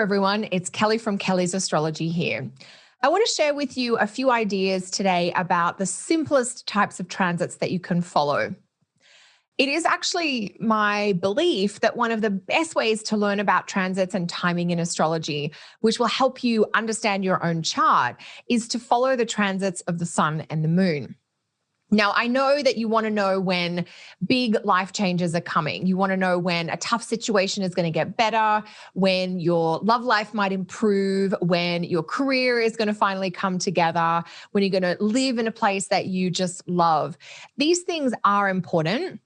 everyone. It's Kelly from Kelly's Astrology here. I want to share with you a few ideas today about the simplest types of transits that you can follow. It is actually my belief that one of the best ways to learn about transits and timing in astrology, which will help you understand your own chart, is to follow the transits of the sun and the moon. Now, I know that you want to know when big life changes are coming. You want to know when a tough situation is going to get better, when your love life might improve, when your career is going to finally come together, when you're going to live in a place that you just love. These things are important.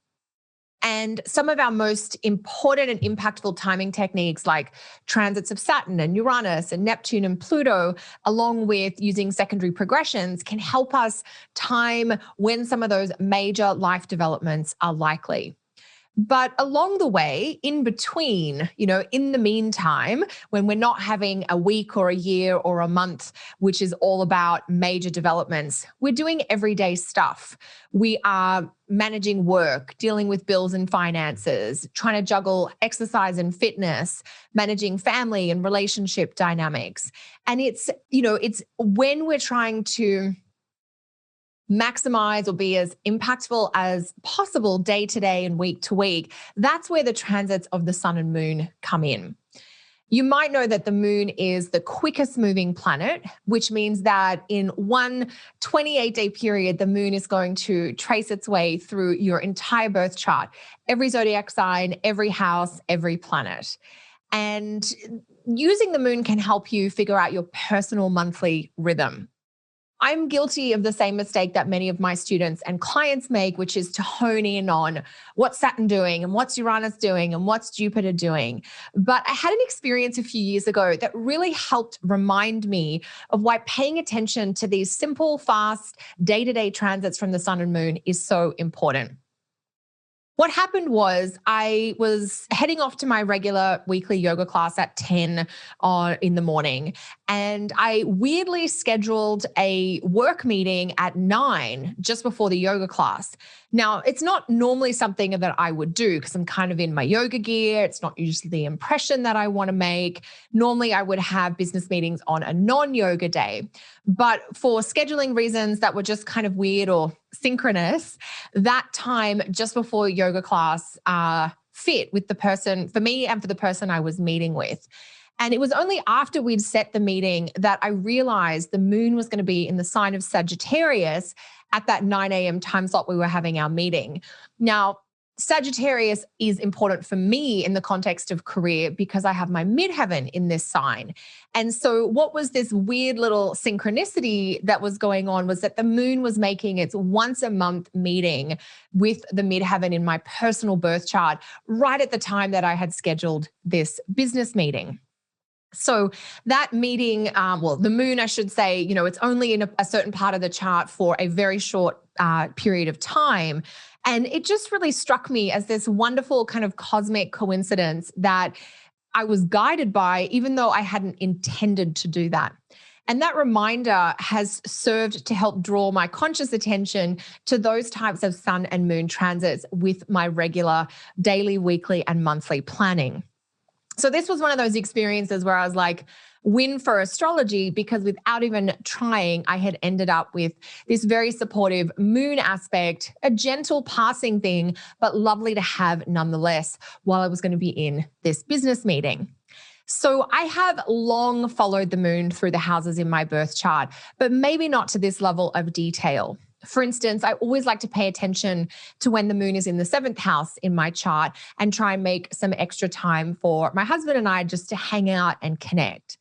And some of our most important and impactful timing techniques, like transits of Saturn and Uranus and Neptune and Pluto, along with using secondary progressions, can help us time when some of those major life developments are likely. But along the way, in between, in the meantime, when we're not having a week or a year or a month, which is all about major developments, we're doing everyday stuff. We are managing work, dealing with bills and finances, trying to juggle exercise and fitness, managing family and relationship dynamics. And it's when we're trying to maximize or be as impactful as possible day to day and week to week, that's where the transits of the sun and moon come in. You might know that the moon is the quickest moving planet, which means that in one 28-day period, the moon is going to trace its way through your entire birth chart, every zodiac sign, every house, every planet. And using the moon can help you figure out your personal monthly rhythm. I'm guilty of the same mistake that many of my students and clients make, which is to hone in on what's Saturn doing and what's Uranus doing and what's Jupiter doing. But I had an experience a few years ago that really helped remind me of why paying attention to these simple, fast, day-to-day transits from the sun and moon is so important. What happened was I was heading off to my regular weekly yoga class at 10 in the morning, and I weirdly scheduled a work meeting at 9 just before the yoga class. Now, it's not normally something that I would do because I'm kind of in my yoga gear. It's not usually the impression that I want to make. Normally, I would have business meetings on a non-yoga day. But for scheduling reasons that were just kind of weird or synchronous, that time just before yoga class fit with the person, for me and for the person I was meeting with. And it was only after we'd set the meeting that I realized the moon was going to be in the sign of Sagittarius at that 9 a.m. time slot we were having our meeting. Now, Sagittarius is important for me in the context of career because I have my midheaven in this sign. And so what was this weird little synchronicity that was going on was that the moon was making its once a month meeting with the midheaven in my personal birth chart right at the time that I had scheduled this business meeting. So that meeting, the moon, I should say, it's only in a certain part of the chart for a very short period of time. And it just really struck me as this wonderful kind of cosmic coincidence that I was guided by, even though I hadn't intended to do that. And that reminder has served to help draw my conscious attention to those types of sun and moon transits with my regular daily, weekly, and monthly planning. So this was one of those experiences where I was like, win for astrology, because without even trying, I had ended up with this very supportive moon aspect, a gentle passing thing, but lovely to have nonetheless while I was going to be in this business meeting. So I have long followed the moon through the houses in my birth chart, but maybe not to this level of detail. For instance, I always like to pay attention to when the moon is in the 7th house in my chart and try and make some extra time for my husband and I just to hang out and connect.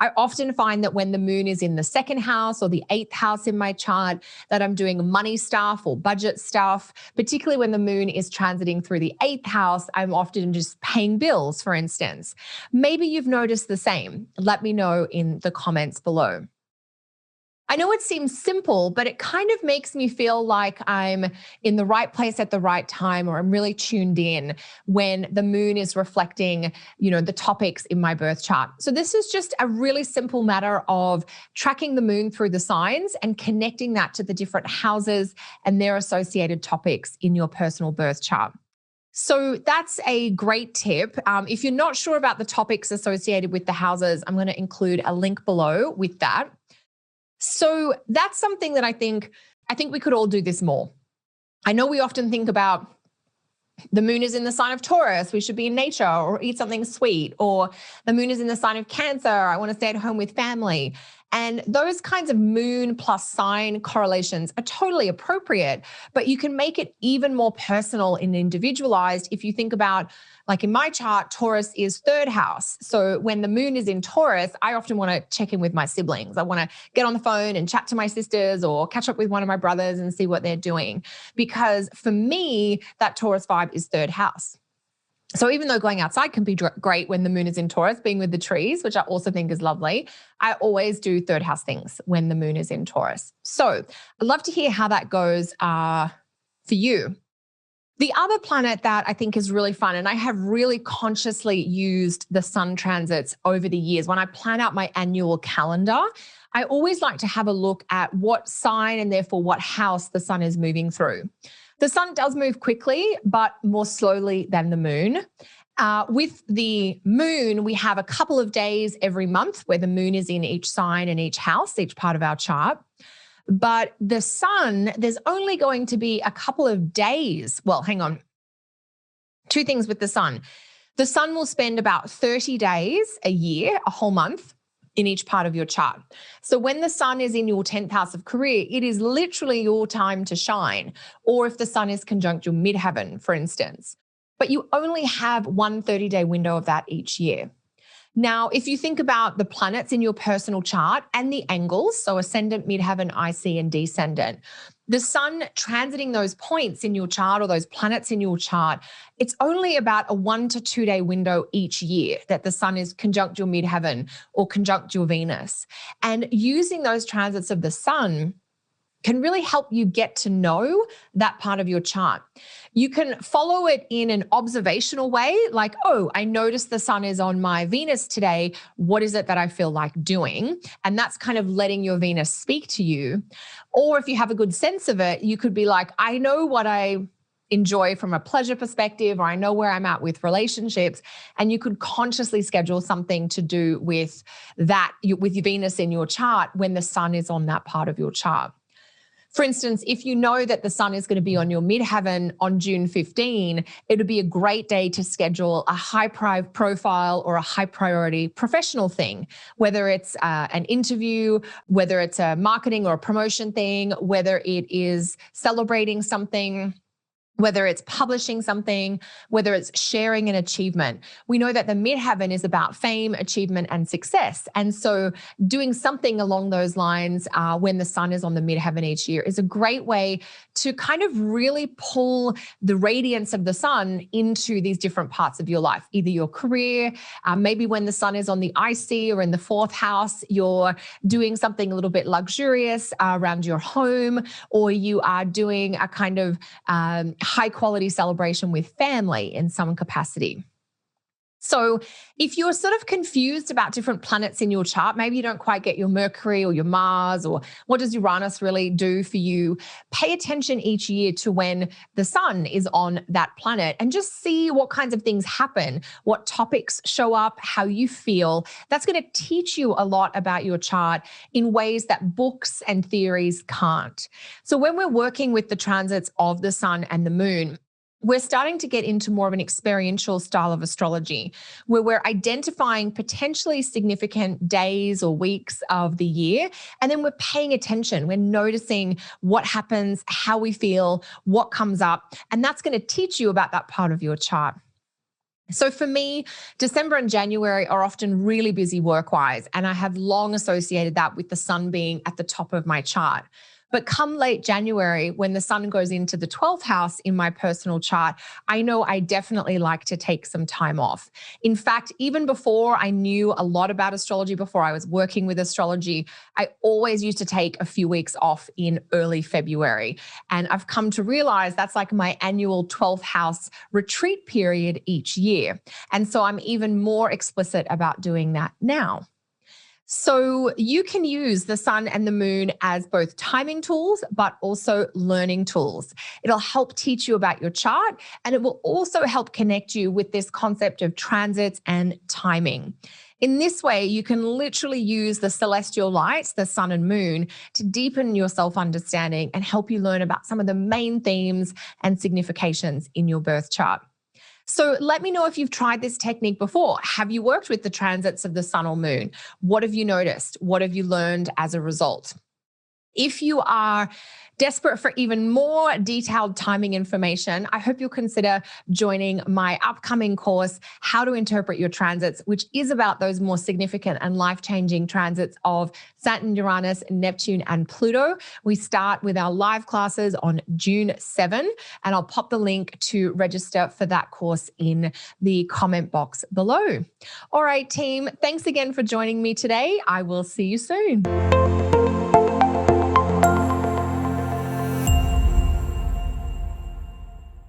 I often find that when the moon is in the 2nd house or the 8th house in my chart, that I'm doing money stuff or budget stuff, particularly when the moon is transiting through the 8th house. I'm often just paying bills, for instance. Maybe you've noticed the same. Let me know in the comments below. I know it seems simple, but it kind of makes me feel like I'm in the right place at the right time, or I'm really tuned in when the moon is reflecting, the topics in my birth chart. So this is just a really simple matter of tracking the moon through the signs and connecting that to the different houses and their associated topics in your personal birth chart. So that's a great tip. If you're not sure about the topics associated with the houses, I'm going to include a link below with that. So that's something that I think we could all do this more. I know we often think about the moon is in the sign of Taurus, we should be in nature or eat something sweet, or the moon is in the sign of Cancer, I want to stay at home with family. And those kinds of moon plus sign correlations are totally appropriate, but you can make it even more personal and individualized if you think about, like in my chart, Taurus is third house. So when the moon is in Taurus, I often want to check in with my siblings. I want to get on the phone and chat to my sisters or catch up with one of my brothers and see what they're doing. Because for me, that Taurus vibe is third house. So even though going outside can be great when the moon is in Taurus, being with the trees, which I also think is lovely, I always do third house things when the moon is in Taurus. So I'd love to hear how that goes for you. The other planet that I think is really fun, and I have really consciously used the sun transits over the years. When I plan out my annual calendar, I always like to have a look at what sign and therefore what house the sun is moving through. The sun does move quickly, but more slowly than the moon. With the moon, we have a couple of days every month where the moon is in each sign and each house, each part of our chart. But the sun, there's only going to be a couple of days. Well, hang on. Two things with the sun. The sun will spend about 30 days a year, a whole month, in each part of your chart. So when the sun is in your 10th house of career, it is literally your time to shine. Or if the sun is conjunct your midheaven, for instance. But you only have one 30-day window of that each year. Now, if you think about the planets in your personal chart and the angles, so ascendant, midheaven, IC, and descendant, the sun transiting those points in your chart or those planets in your chart, it's only about a 1 to 2 day window each year that the sun is conjunct your midheaven or conjunct your Venus. And using those transits of the sun can really help you get to know that part of your chart. You can follow it in an observational way, like, oh, I noticed the sun is on my Venus today. What is it that I feel like doing? And that's kind of letting your Venus speak to you. Or if you have a good sense of it, you could be like, I know what I enjoy from a pleasure perspective, or I know where I'm at with relationships. And you could consciously schedule something to do with that, with your Venus in your chart when the sun is on that part of your chart. For instance, if you know that the sun is going to be on your midheaven on June 15, it would be a great day to schedule a high profile or a high priority professional thing, whether it's an interview, whether it's a marketing or a promotion thing, whether it is celebrating something, whether it's publishing something, whether it's sharing an achievement. We know that the midheaven is about fame, achievement, and success. And so doing something along those lines when the sun is on the midheaven each year is a great way to kind of really pull the radiance of the sun into these different parts of your life, either your career, maybe when the sun is on the IC or in the fourth house, you're doing something a little bit luxurious around your home, or you are doing a kind of high quality celebration with family in some capacity. So if you're sort of confused about different planets in your chart, maybe you don't quite get your Mercury or your Mars, or what does Uranus really do for you, pay attention each year to when the sun is on that planet and just see what kinds of things happen, what topics show up, how you feel. That's going to teach you a lot about your chart in ways that books and theories can't. So when we're working with the transits of the sun and the moon, we're starting to get into more of an experiential style of astrology where we're identifying potentially significant days or weeks of the year. And then we're paying attention. We're noticing what happens, how we feel, what comes up. And that's going to teach you about that part of your chart. So for me, December and January are often really busy work-wise, and I have long associated that with the sun being at the top of my chart. But come late January, when the sun goes into the 12th house in my personal chart, I know I definitely like to take some time off. In fact, even before I knew a lot about astrology, before I was working with astrology, I always used to take a few weeks off in early February. And I've come to realize that's like my annual 12th house retreat period each year. And so I'm even more explicit about doing that now. So you can use the sun and the moon as both timing tools, but also learning tools. It'll help teach you about your chart, and it will also help connect you with this concept of transits and timing. In this way, you can literally use the celestial lights, the sun and moon, to deepen your self-understanding and help you learn about some of the main themes and significations in your birth chart. So let me know if you've tried this technique before. Have you worked with the transits of the sun or moon? What have you noticed? What have you learned as a result? If you are desperate for even more detailed timing information, I hope you'll consider joining my upcoming course, How to Interpret Your Transits, which is about those more significant and life-changing transits of Saturn, Uranus, Neptune, and Pluto. We start with our live classes on June 7, and I'll pop the link to register for that course in the comment box below. All right, team, thanks again for joining me today. I will see you soon.